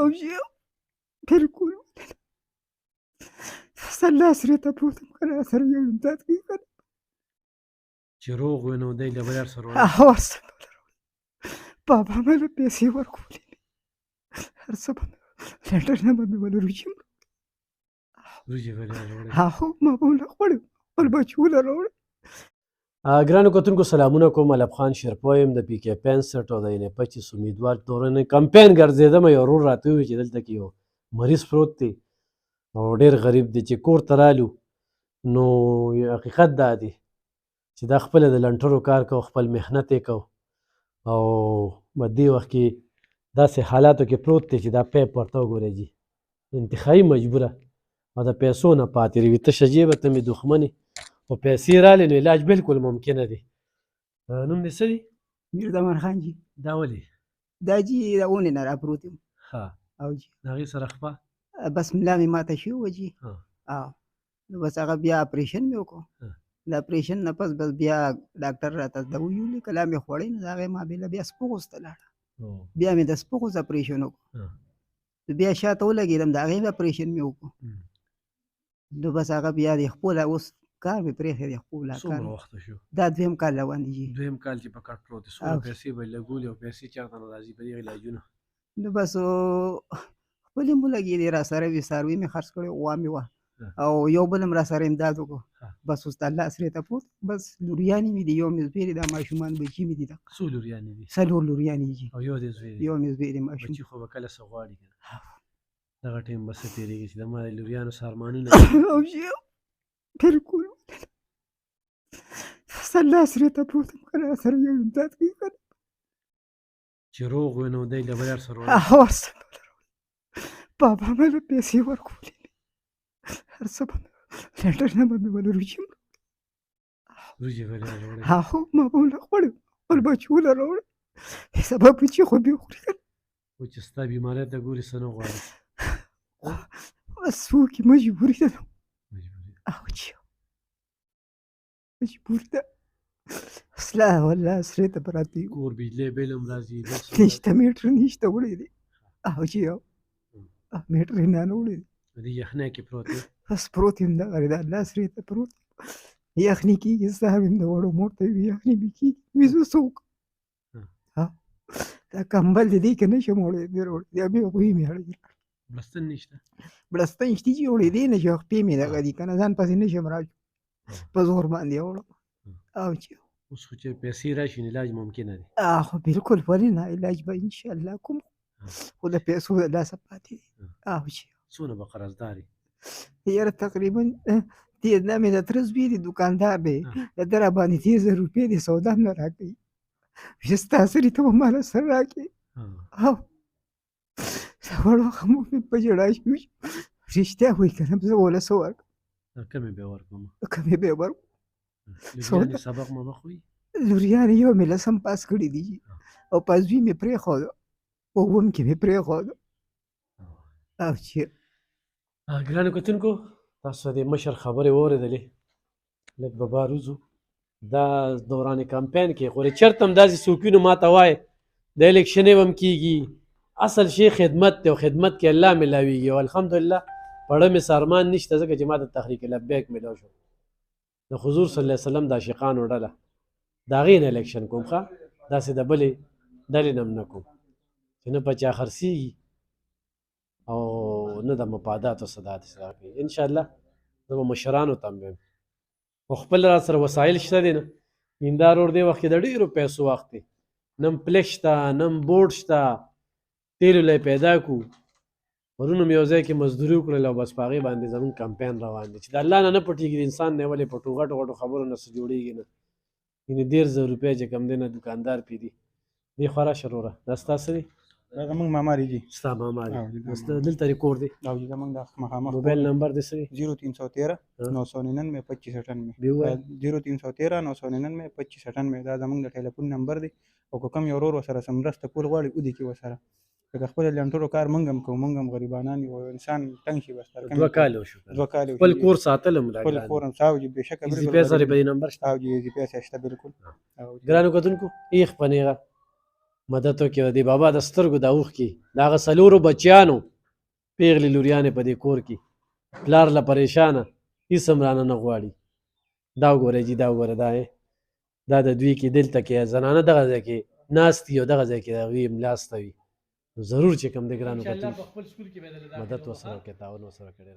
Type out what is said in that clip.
او جي بالکل سلا سره ته پروت یم کنه سره یو امداد کوي کنه چې روغ وي نو دی له بلار سره وړي هوس بابا مې له پیسې ورکولې هر څه به لنډر نه به مې ول روجي وریجې به له وړي هغه ما به له خوړې خپل بچو له راوړې ګرانو کتونکو سلامونه کوم ملب خان شیرپو یم د پی کې 65 او د ان 25 امیدوار تورنې کمپاین ګرځېدم یو ورور راته وویل چې دلته کې یو مریض پروت دی او ډېر غریب دی چې کور ته رالو نو حقیقت دا دی چې دا خپله د لنټرو کار کو خپل محنت یې کو او په دې وخت کې داسې حالاتو کې پروت دی چې دا پیپ ورته وګورئ جي انتخایي مجبوره او د پیسو نه پاتې روي تشه جیبه ته مې دښمنې او پیسې رالې نو علاج بالکل ممکنه دی نوم دې څه دی میرزمان خان جي دا ولې دا جي د اونې نه راپروت یم ښه او جي د هغې سره خپه بس ملا مې ماته شوې وه جي او نو بس هغه بیا اپریشن مې وکړو د اپریشن نه پس بس بیا ډاکټر راته دوایي ولیکل مې خوړې نو د هغې مابېله بیا سپوغوس ته لاړه بیا مې د سپوغوس اپریشن وکړو نو بیا شاته ولګېدم د هغې اپریشن مې وکړو نو بس هغه بیا د خپله اوس کار مې پرېښی دی خپله کار څومره وخت شو دا دویم کال روان دي جي دویم کال چې په کټ پروت دی څومره پیسې به یې لګولې او پیسې چېرته نه راځي په دې علاجونه نو بس خپلې مو لګېدې را سره وي څاروي مې خرڅ کړی غوا مې وه او یو بل هم را سره امداد وکړو بس اوس د الله سرې ته پروت بس لوریانې مې دي یو مې زوی دی دا ماشومان بچي مې دي څو لوریانې دي 4 لوریانې دي او یو دې زوی دی یو مې زوی دی ماشوم بچي خو به کله څه غواړي که دغه ټایم به څه تېرېږي چې د ما د لوریانو څه ارمانونه او جي بالکل الله سرې ته پروت یم کنه سره یو امداد کوي کنه چې روغ وي نو دی له بلار سره وړي هوس بابا مې له پیسې ورکولې هر څه به لنډر نه به مې ول روجي وریجې به له وړي هغه ما به له خوړې خپل بچو له راوړې سبا بچي خو بې خوري کنه خو چې ستا بیمارۍ ته ګوري څه نه غواړي بس څوک مجبوري ده او جي مجبور ده اصلا والله سرې ته پراته یو کور بجلی بیل هم راځي نشته میټر نشته وړی دی او جي میټر یې نه وړی دی په دې یخنۍ کې پروت دی بس پروت یم دغه د الله سرې ته پروت یخني کېږي سهار یم د وړو مور ته وي یخني مې کېږي وي زه څه وکړم دا کمبل دی که نه شم وړی دا مې غوی مې اړوي بړستن نشته بړستن شته چې وړېدی نه شي خپې مې دغه دي که نه ځان پسې نه شم راجو په زور باندې وړم او چې اوس خو چې پیسې راشي نو علاج ممکنه دی خو بالکل ولې نه علاج به انشاءالله کوم خو د پیسو د لاسه پاتې دي او چې څونه به قرضدار یاره تقریبا دا مې د تره زوی دی دوکاندار دی د ده را باندې 10,000 روپۍ دی سودا هم نه راکوي چې ستا سرې ته به ماله سر راکړې او وړوخه مو مې په ژړا شوي رښتیا وایي که نه زه وله څه ورکړم کمې به ورکړم کمې به یې ورکړم لوریانې سبق مو وخوي لوریانې یو مې لسم پاس کړي دي او پازوي مې پرېښوده په اووم کې مې پرېښوده او چې ګرانو کتونکو تاسو د مشر خبرې واورېدلې لږ به بار وځو دا دوران کمپاین کې خو چېرته هم داسې څوک وي نو ما ته وایي د الیکشنې به هم کېږي اصل شی خدمت دی او خدمت کې الله ملاویږي او الحمدلله پړه مې سارمان نشته ځکه چې ما د تحریک لبیک ملاو شو د حضور صلی الله علیه وسلم د عاشقانو ډله د هغې نه الیکشن کوم ښه داسې د بلې ډلې نه هم نه کوم چې نه په چا خرڅېږي او نه د مفاداتو صدا کوي انشاءالله زه به مشرانو ته هم ویم خو خپل را سره وسایل شته دی نه هندار اور دې وخت کې د ډېرو پیسو وخت دی نه پلک شته نه بورډ شته تیلو لی پیدا کړو پرون مې یو ځای کې مزدوري وکړل او بس په هغې باندې زموږ کمپاین روان دی چې د الله نه نه پټېږي د انسان نه ولې پټو غټو غټو خبرو نه څه جوړېږي نه یعنې 10,000 روپۍ چې کم دی نه دوکاندار پې دي دې خوا راشه وروره دا ستا څه دی دا زموږ ماما دی جي ستا ماما دی دلته ریکورډ دی او جي زموږ د مخامخ موبایل نمبر دې څه دی 0313 999 2598 0313 999 2598 دا زموږ د ټلیفون نمبر دی او که کوم یو ورور ورسره څه مرسته کول غواړي ودې کې ورسره که خپل لنټرو کار موږ هم کوو موږ هم غریبانان یو انسان تنګ شي بس 2 کاله وشو خپل کور ساتل هم خپل کور هم ساو جي بېشکه زی پی سره په نمبر شته او جي زی پی شته بالکل ګرانو کتونکو ایخ پنیغه مدد وکړي او د بابا د سترګو د اوښکې د هغه څلورو بچیانو پیغلې لوریانې په دې کور کې پلار له پریشانه هېڅ هم رانه نه غواړي. دا وګورئ جي دا وګوره دا د دوی کې دلته کې زنانه دغه ځای کې ناستې او دغه ځای کې د هغوی ملاسته وي. ضرور چې کوم د ګرانو کتونکو مدد ورسره وکړئ، تعاون ورسره کړئ.